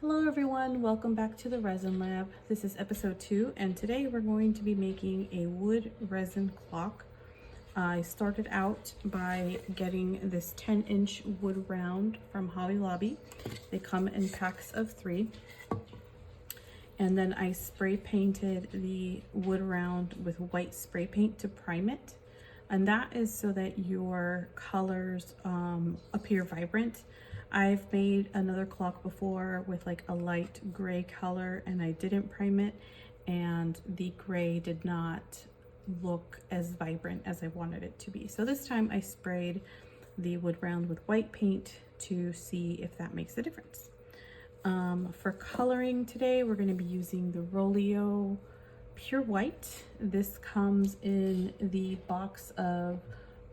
Hello everyone, welcome back to the Resin Lab. This is episode 2 and today we're going to be making a wood resin clock. I started out by getting this 10-inch wood round from Hobby Lobby. They come in packs of 3. And then I spray painted the wood round with white spray paint to prime it. And that is so that your colors appear vibrant. I've made another clock before with like a light gray color and I didn't prime it, and the gray did not look as vibrant as I wanted it to be. So this time I sprayed the wood round with white paint to see if that makes a difference. For coloring today, we're going to be using the Rolio Pure White. This comes in the box of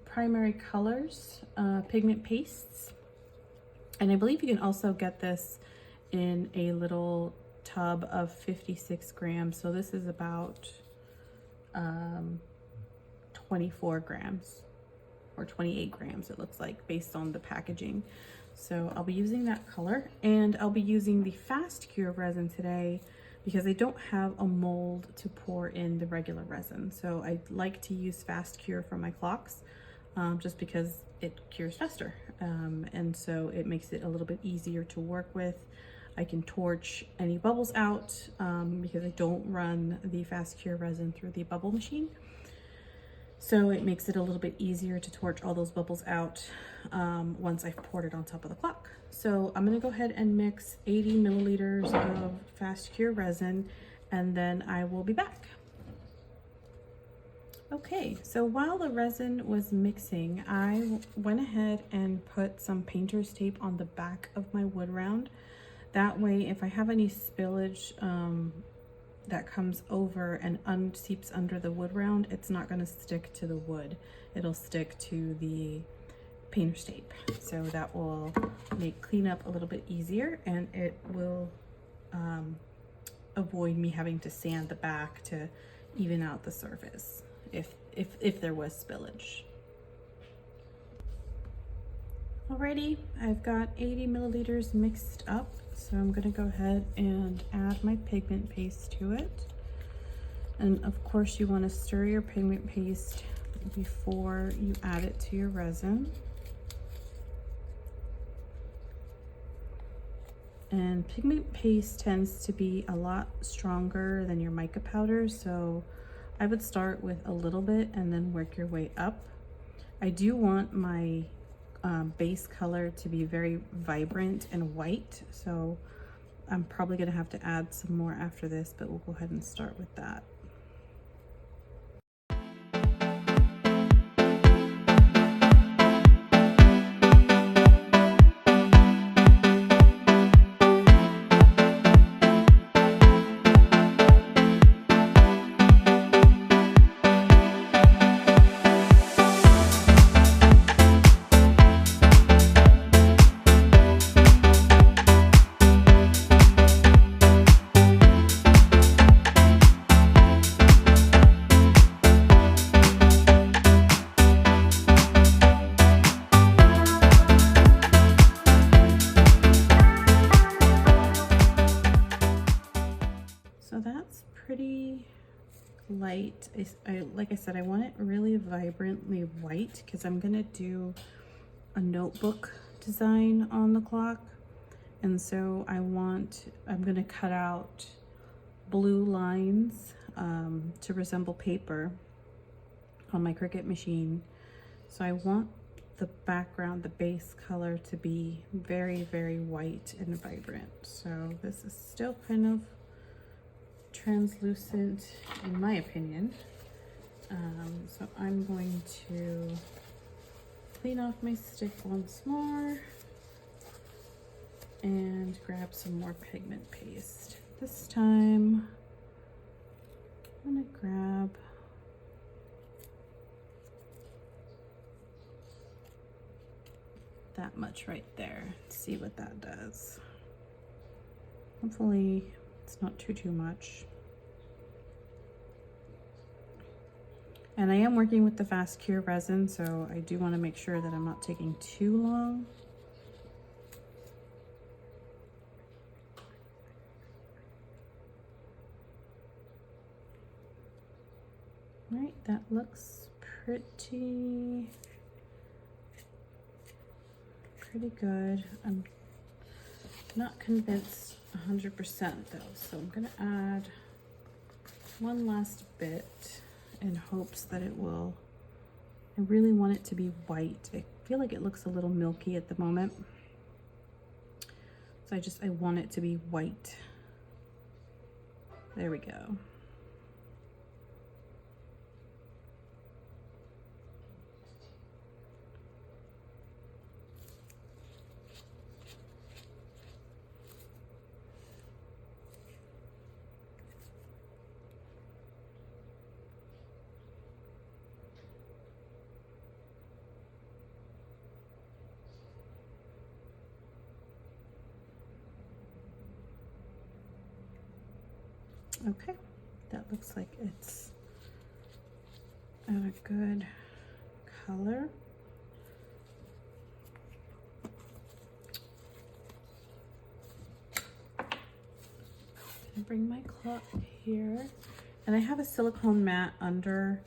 primary colors, pigment pastes. And I believe you can also get this in a little tub of 56 grams. So this is about 24 grams or 28 grams, it looks like, based on the packaging. So I'll be using that color, and I'll be using the fast cure resin today because I don't have a mold to pour in the regular resin. So I like to use fast cure for my clocks just because it cures faster. And so it makes it a little bit easier to work with. I can torch any bubbles out because I don't run the fast cure resin through the bubble machine. So it makes it a little bit easier to torch all those bubbles out once I've poured it on top of the clock. So I'm gonna go ahead and mix 80 milliliters of fast cure resin, and then I will be back. Okay, so while the resin was mixing, I went ahead and put some painter's tape on the back of my wood round. That way, if I have any spillage that comes over and unseeps under the wood round, it's not going to stick to the wood. It'll stick to the painter's tape. So that will make cleanup a little bit easier, and it will avoid me having to sand the back to even out the surface if there was spillage. Alrighty, I've got 80 milliliters mixed up, so I'm gonna go ahead and add my pigment paste to it. And of course you wanna stir your pigment paste before you add it to your resin. And pigment paste tends to be a lot stronger than your mica powder, so I would start with a little bit and then work your way up. I do want my base color to be very vibrant and white, so I'm probably gonna have to add some more after this, but we'll go ahead and start with that. So that's pretty light. Like I said, I want it really vibrantly white because I'm gonna do a notebook design on the clock. And so I'm gonna cut out blue lines to resemble paper on my Cricut machine. So I want the background, the base color, to be very, very white and vibrant. So this is still kind of translucent in my opinion. So I'm going to clean off my stick once more and grab some more pigment paste. This time I'm gonna grab that much right there. See what that does. Hopefully it's not too much. And I am working with the fast cure resin, so I do want to make sure that I'm not taking too long. All right, that looks pretty good. I'm not convinced 100% though, so I'm gonna add one last bit in hopes that it will. I really want it to be white. I feel like it looks a little milky at the moment, so I want it to be white. There we go. Okay, that looks like it's a good color. I bring my clock here, and I have a silicone mat under.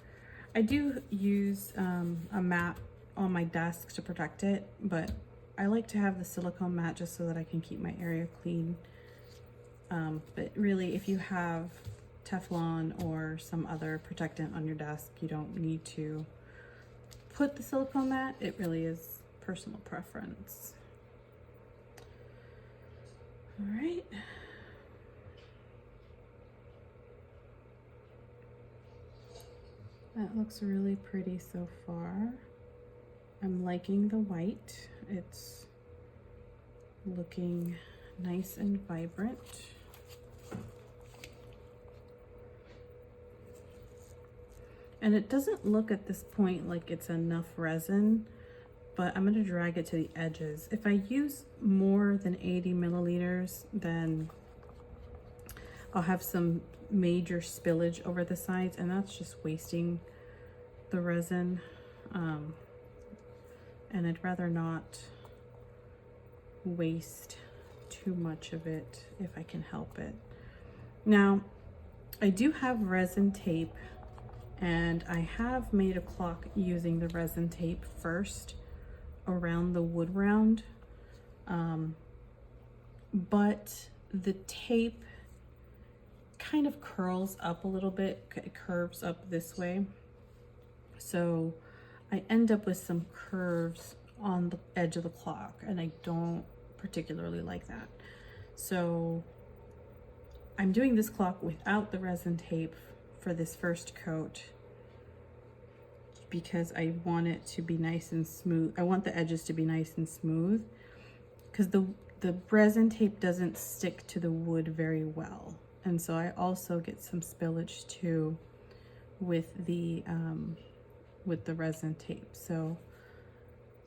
I do use a mat on my desk to protect it, but I like to have the silicone mat just so that I can keep my area clean. But really, if you have Teflon or some other protectant on your desk, you don't need to put the silicone mat. It really is personal preference. All right. That looks really pretty so far. I'm liking the white. It's looking nice and vibrant. And it doesn't look at this point like it's enough resin, but I'm going to drag it to the edges. If I use more than 80 milliliters, then I'll have some major spillage over the sides, and that's just wasting the resin. And I'd rather not waste too much of it if I can help it. Now, I do have resin tape, and I have made a clock using the resin tape first around the wood round, but the tape kind of curls up a little bit. It curves up this way, so I end up with some curves on the edge of the clock, and I don't particularly like that. So I'm doing this clock without the resin tape for this first coat because I want it to be nice and smooth. I want the edges to be nice and smooth because the resin tape doesn't stick to the wood very well. And so I also get some spillage too with the resin tape. So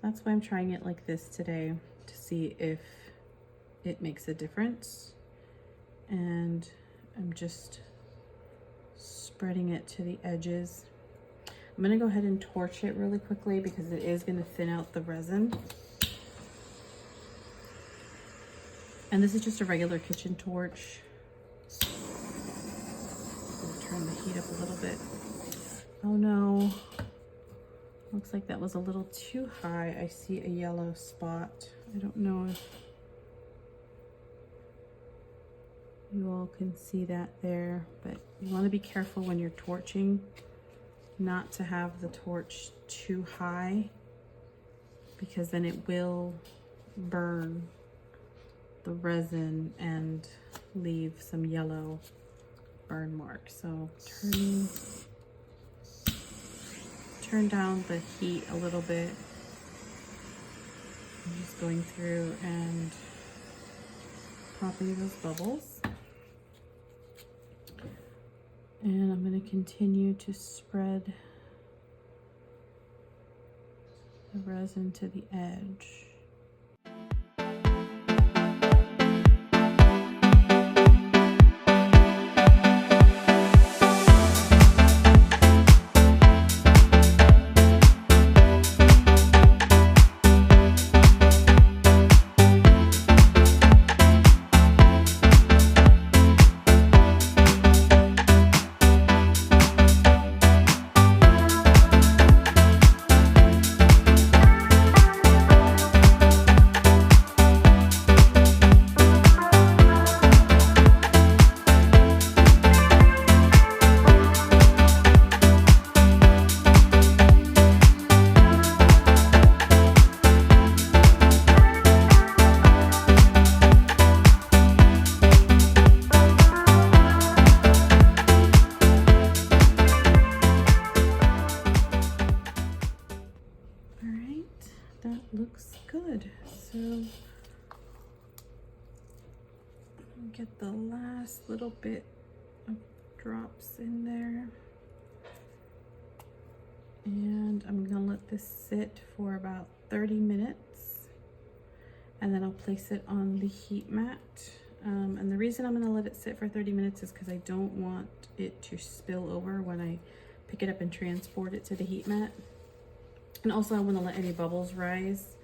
that's why I'm trying it like this today, to see if it makes a difference. And I'm just spreading it to the edges. I'm gonna go ahead and torch it really quickly because it is gonna thin out the resin. And this is just a regular kitchen torch. Turn the heat up a little bit. Oh no. Looks like that was a little too high. I see a yellow spot. I don't know if you all can see that there, but you want to be careful when you're torching not to have the torch too high, because then it will burn the resin and leave some yellow burn marks. So turn down the heat a little bit. I'm just going through and popping those bubbles. And I'm going to continue to spread the resin to the edge. Get the last little bit of drops in there. And I'm gonna let this sit for about 30 minutes and then I'll place it on the heat mat. And the reason I'm gonna let it sit for 30 minutes is because I don't want it to spill over when I pick it up and transport it to the heat mat. And also I wanna let any bubbles rise.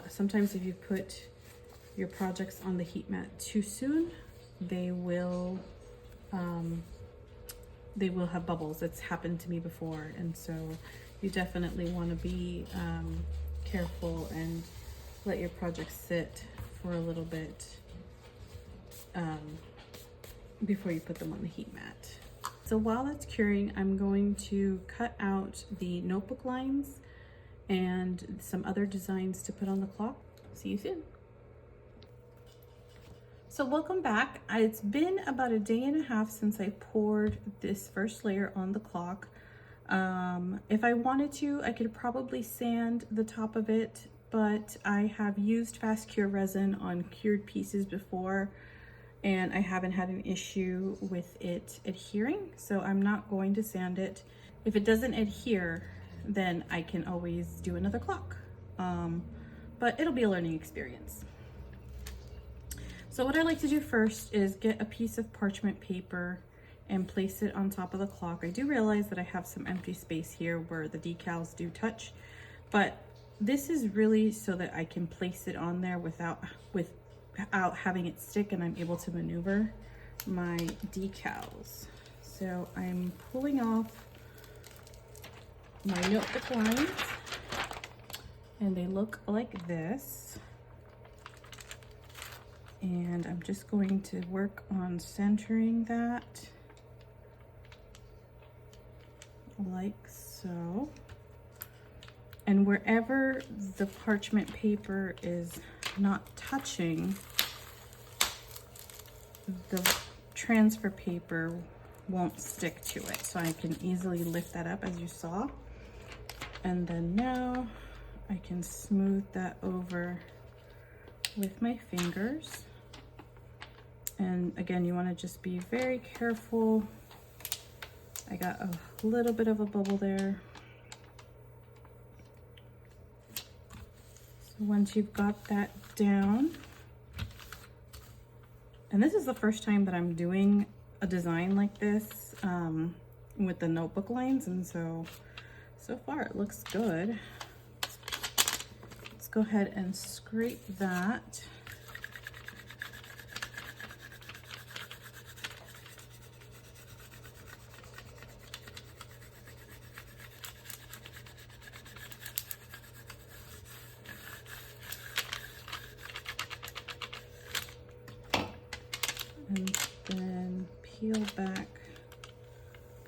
Sometimes if you put your projects on the heat mat too soon, they will have bubbles. It's happened to me before, and so you definitely want to be careful and let your projects sit for a little bit before you put them on the heat mat. So while that's curing, I'm going to cut out the notebook lines and some other designs to put on the clock. See you soon. So welcome back. It's been about a day and a half since I poured this first layer on the clock. If I wanted to, I could probably sand the top of it, but I have used fast cure resin on cured pieces before and I haven't had an issue with it adhering, so I'm not going to sand it. If it doesn't adhere, then I can always do another clock, but it'll be a learning experience. So what I like to do first is get a piece of parchment paper and place it on top of the clock. I do realize that I have some empty space here where the decals do touch, but this is really so that I can place it on there without having it stick, and I'm able to maneuver my decals. So I'm pulling off my notebook lines and they look like this. And I'm just going to work on centering that like so. And wherever the parchment paper is not touching, the transfer paper won't stick to it. So I can easily lift that up as you saw. And then now I can smooth that over with my fingers. And again, you want to just be very careful. I got a little bit of a bubble there. So once you've got that down, and this is the first time that I'm doing a design like this with the notebook lines, and so far it looks good. Let's go ahead and scrape that. And then peel back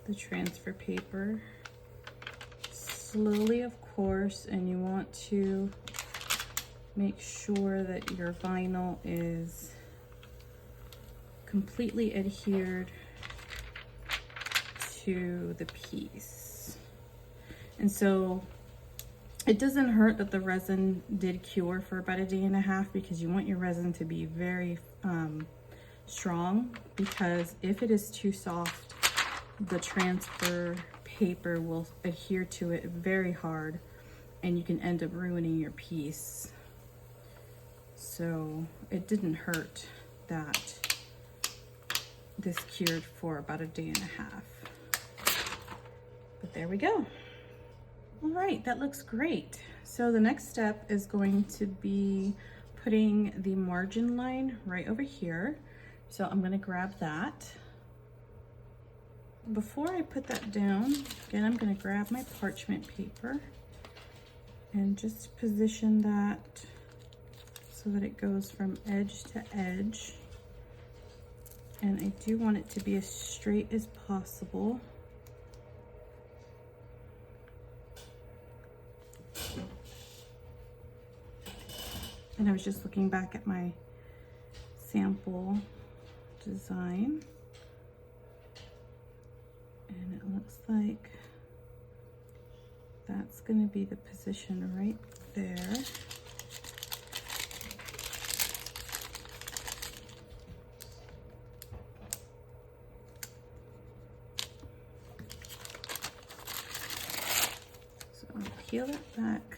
the transfer paper slowly, of course, and you want to make sure that your vinyl is completely adhered to the piece. And so it doesn't hurt that the resin did cure for about a day and a half, because you want your resin to be very strong, because if it is too soft, the transfer paper will adhere to it very hard and you can end up ruining your piece. So it didn't hurt that this cured for about a day and a half. But there we go. All right, that looks great. So the next step is going to be putting the margin line right over here. So I'm gonna grab that. Before I put that down, again, I'm gonna grab my parchment paper and just position that so that it goes from edge to edge. And I do want it to be as straight as possible. And I was just looking back at my sample design, and it looks like that's going to be the position right there. peel it back.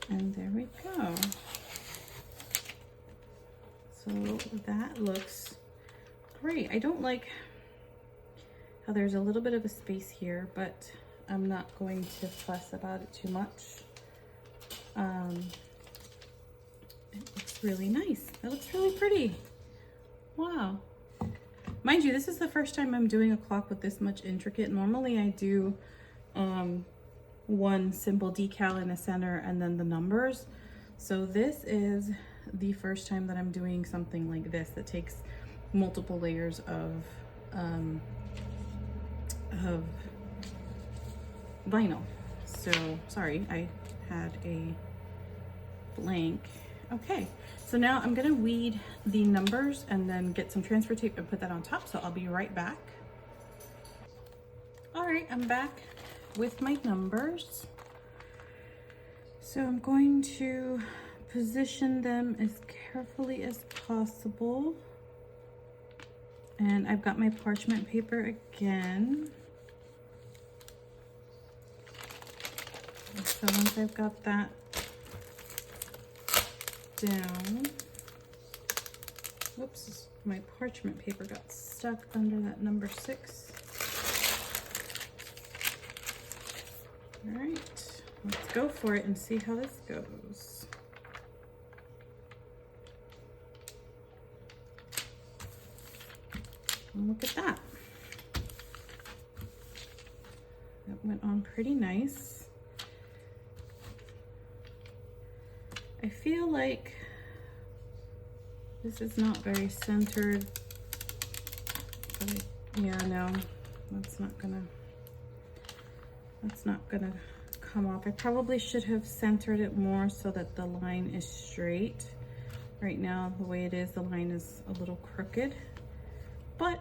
And there we go. So that looks great. I don't like how there's a little bit of a space here, but I'm not going to fuss about it too much. It looks really nice. It looks really pretty. Wow. Mind you, this is the first time I'm doing a clock with this much intricate. Normally I do one simple decal in the center and then the numbers. So this is the first time that I'm doing something like this that takes multiple layers of vinyl. So sorry, I had a blank. Okay, so now I'm gonna weed the numbers and then get some transfer tape and put that on top. So I'll be right back. All right, I'm back with my numbers. So I'm going to position them as carefully as possible. And I've got my parchment paper again. So once I've got that down, whoops, my parchment paper got stuck under that number 6. All right, let's go for it and see how this goes. And look at that. That went on pretty nice. I feel like this is not very centered, but yeah, no, that's not gonna come off. I probably should have centered it more so that the line is straight. Right now, the way it is, the line is a little crooked. But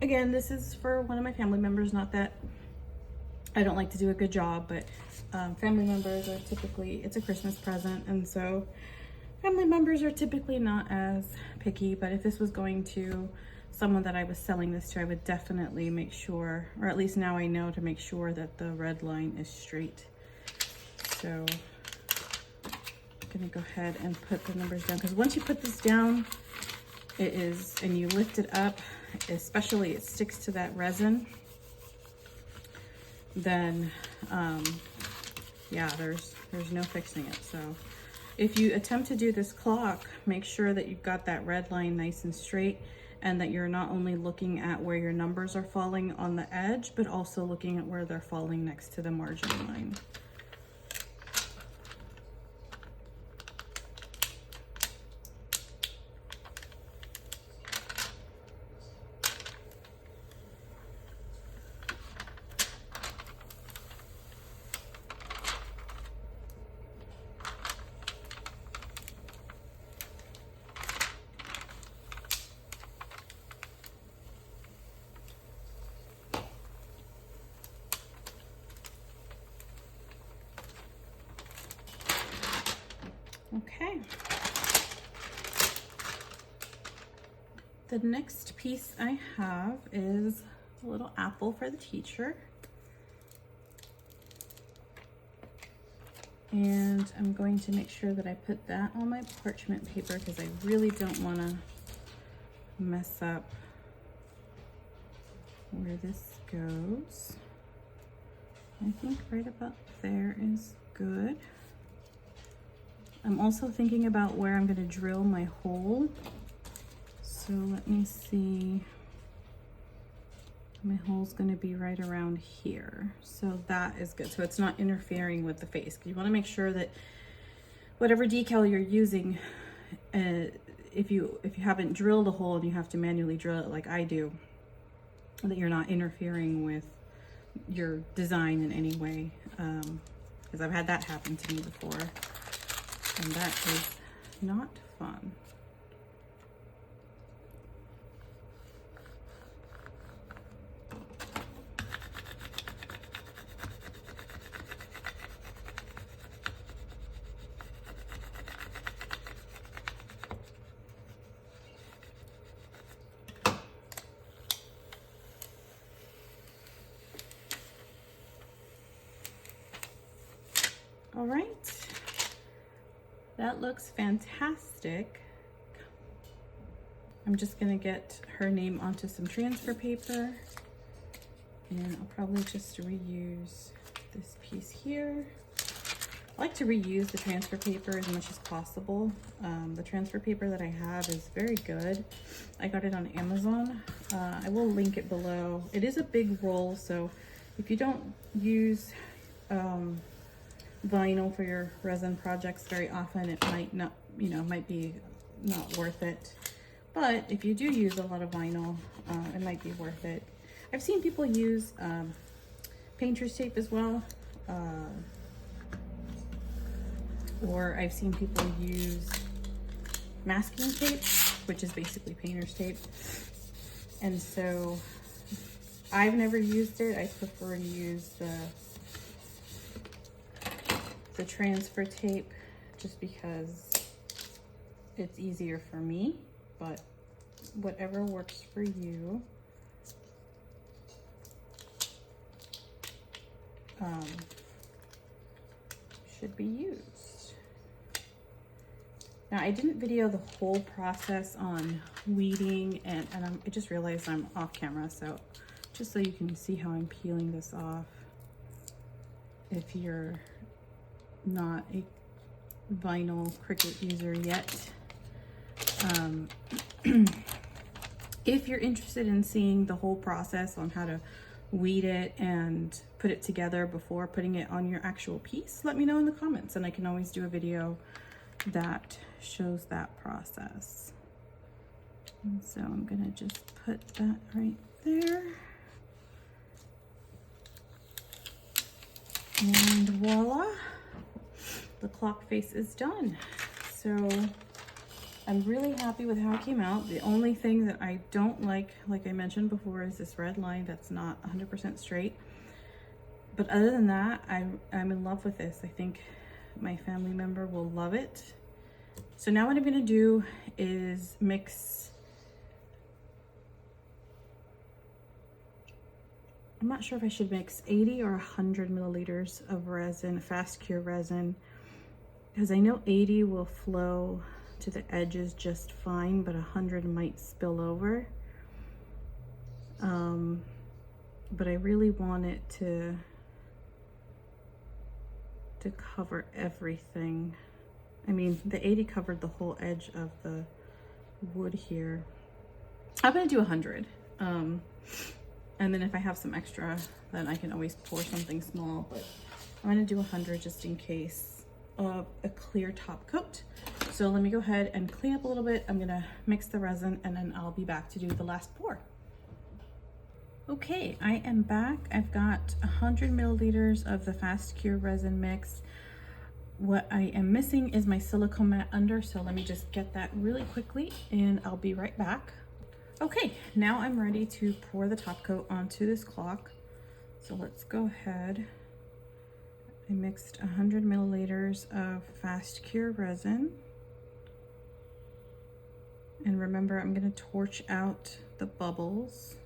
again, this is for one of my family members. Not that I don't like to do a good job, but family members are typically, it's a Christmas present, and so family members are typically not as picky. But if this was going to someone that I was selling this to, I would definitely make sure, or at least now I know to make sure that the red line is straight. So I'm gonna go ahead and put the numbers down, because once you put this down, it is, and you lift it up, especially it sticks to that resin, then yeah, there's no fixing it. So if you attempt to do this clock, make sure that you've got that red line nice and straight, and that you're not only looking at where your numbers are falling on the edge, but also looking at where they're falling next to the margin line. Okay. The next piece I have is a little apple for the teacher. And I'm going to make sure that I put that on my parchment paper, because I really don't want to mess up where this goes. I think right about there is good. I'm also thinking about where I'm going to drill my hole. So let me see. My hole's going to be right around here. So that is good. So it's not interfering with the face. You want to make sure that whatever decal you're using, if you haven't drilled a hole and you have to manually drill it like I do, that you're not interfering with your design in any way. Because I've had that happen to me before. And that is not fun. All right, that looks fantastic. I'm just gonna get her name onto some transfer paper, and I'll probably just reuse this piece here. I like to reuse the transfer paper as much as possible. The transfer paper that I have is very good. I got it on Amazon. I will link it below. It is a big roll, so if you don't use vinyl for your resin projects very often, it might not, might be not worth it. But if you do use a lot of vinyl, it might be worth it. I've seen people use painter's tape as well. Or I've seen people use masking tape, which is basically painter's tape. And so I've never used it. I prefer to use the transfer tape just because it's easier for me, but whatever works for you. Should be used. Now, I didn't video the whole process on weeding, and I just realized I'm off camera, so just so you can see how I'm peeling this off if you're not a vinyl Cricut user yet. If you're interested in seeing the whole process on how to weed it and put it together before putting it on your actual piece, let me know in the comments, and I can always do a video that shows that process. And so I'm gonna just put that right there. And voila, the clock face is done. So I'm really happy with how it came out. The only thing that I don't like I mentioned before, is this red line that's not 100% straight. But other than that, I'm in love with this. I think my family member will love it. So now what I'm gonna do is mix, I'm not sure if I should mix 80 or 100 milliliters of resin, fast cure resin, because I know 80 will flow to the edges just fine, but 100 might spill over. But I really want it to cover everything. I mean, the 80 covered the whole edge of the wood here. I'm gonna do 100. And then if I have some extra, then I can always pour something small, but I'm gonna do 100 just in case of a clear top coat. So let me go ahead and clean up a little bit. I'm gonna mix the resin, and then I'll be back to do the last pour. Okay, I am back. I've got 100 milliliters of the fast cure resin mix. What I am missing is my silicone mat under, so let me just get that really quickly and I'll be right back. Okay, now I'm ready to pour the top coat onto this clock. So let's go ahead. I mixed 100 milliliters of fast cure resin. And remember, I'm gonna torch out the bubbles.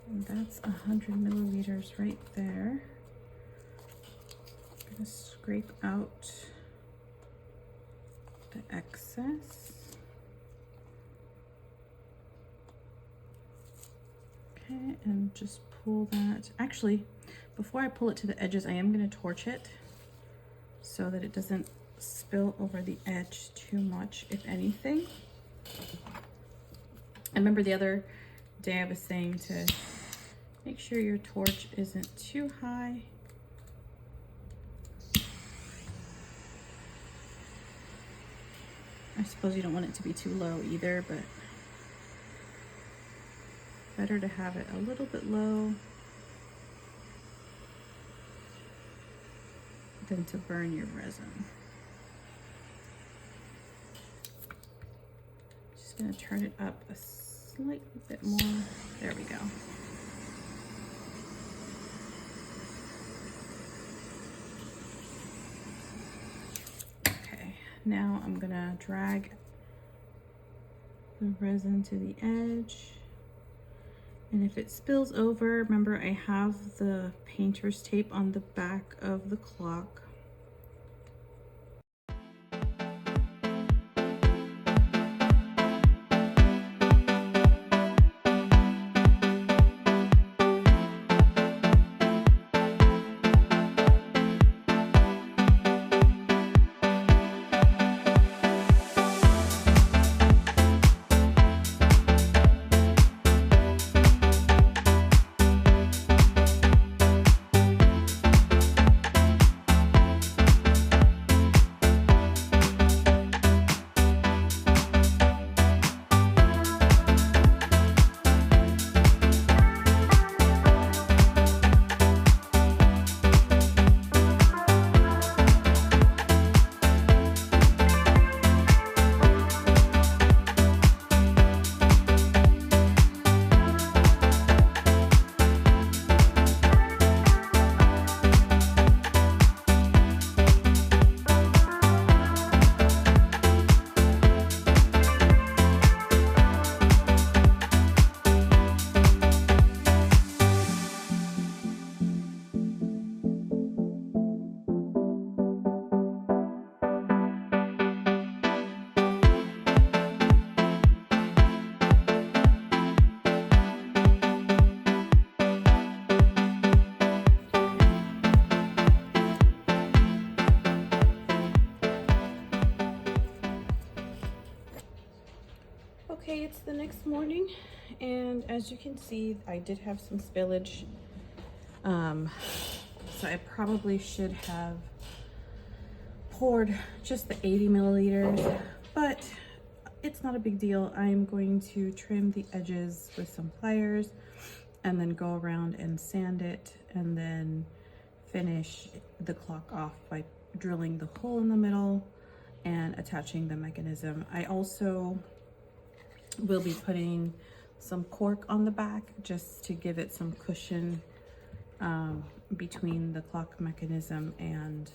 And that's 100 milliliters right there. I'm gonna scrape out the excess. Okay, and just pull that. Actually, before I pull it to the edges, I am gonna torch it so that it doesn't spill over the edge too much, if anything. I remember the other day I was saying to make sure your torch isn't too high. I suppose you don't want it to be too low either, but better to have it a little bit low than to burn your resin. Just gonna turn it up a slightly bit more. There we go. now I'm gonna drag the resin to the edge. And if it spills over, remember I have the painter's tape on the back of the clock. Okay, it's the next morning, and as you can see, I did have some spillage. So I probably should have poured just the 80 milliliters, but it's not a big deal. I'm going to trim the edges with some pliers and then go around and sand it, and then finish the clock off by drilling the hole in the middle and attaching the mechanism. I also will be putting some cork on the back just to give it some cushion between the clock mechanism and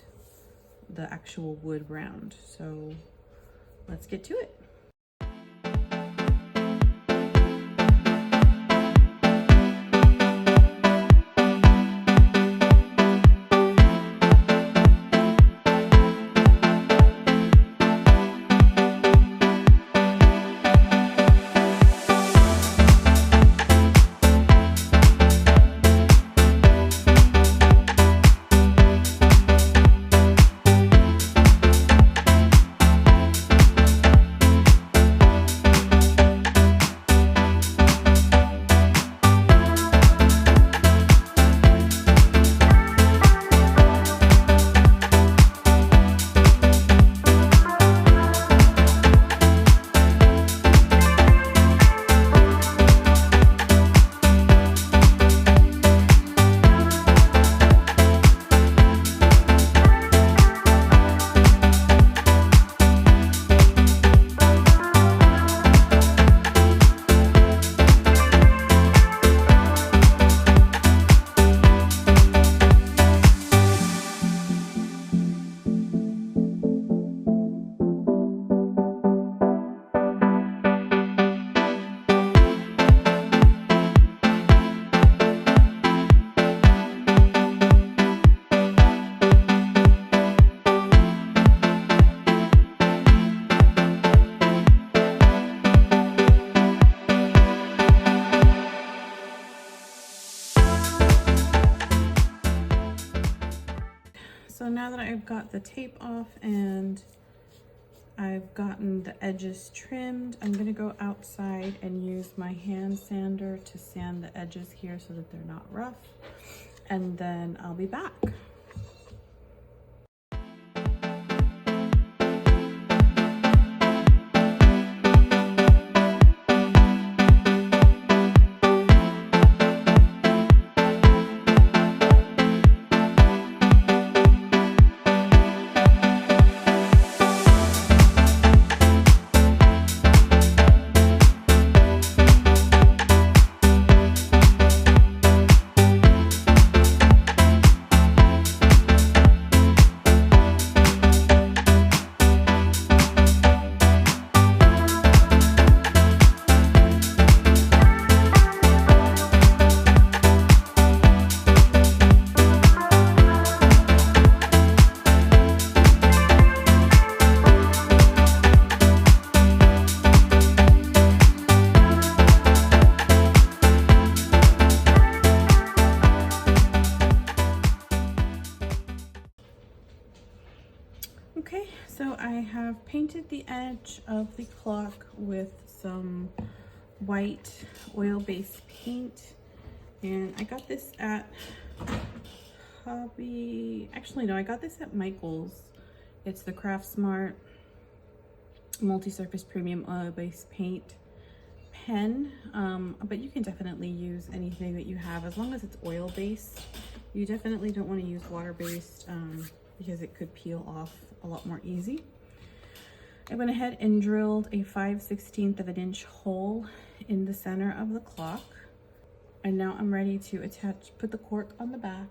the actual wood round. So let's get to it. So now that I've got the tape off and I've gotten the edges trimmed, I'm gonna go outside and use my hand sander to sand the edges here so that they're not rough, and then I'll be back. the edge of the clock with some white oil-based paint, and I got this at I got this at Michael's. It's the Craft Smart multi-surface premium oil-based paint pen, but you can definitely use anything that you have as long as it's oil-based. You definitely don't want to use water-based because it could peel off a lot more easy. I went ahead and drilled a 5/16 of an inch hole in the center of the clock, and now I'm ready to put the cork on the back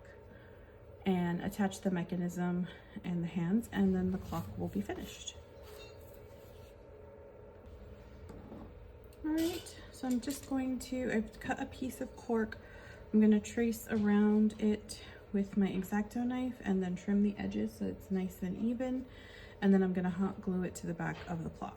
and attach the mechanism and the hands, and then the clock will be finished. All right, so I'm just going to, I've cut a piece of cork. I'm going to trace around it with my X-Acto knife and then trim the edges so it's nice and even. And then I'm going to hot glue it to the back of the clock.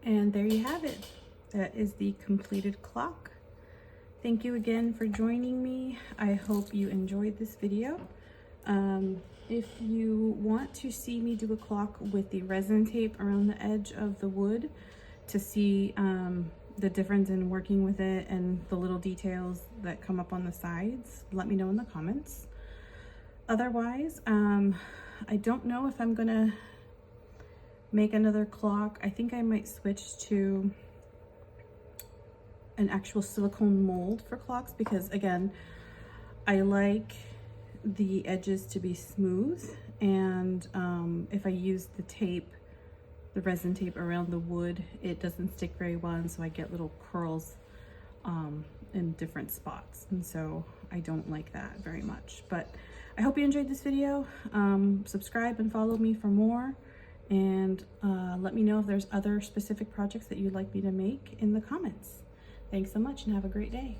And there you have it. That is the completed clock. Thank you again for joining me. I hope you enjoyed this video. If you want to see me do a clock with the resin tape around the edge of the wood to see the difference in working with it and the little details that come up on the sides, let me know in the comments. Otherwise, I don't know if I'm gonna make another clock. I think I might switch to an actual silicone mold for clocks because, again, I like the edges to be smooth, and if I use the tape, the resin tape around the wood, it doesn't stick very well, and so I get little curls in different spots, and so I don't like that very much. But I hope you enjoyed this video. Subscribe and follow me for more, and let me know if there's other specific projects that you'd like me to make in the comments. Thanks so much and have a great day.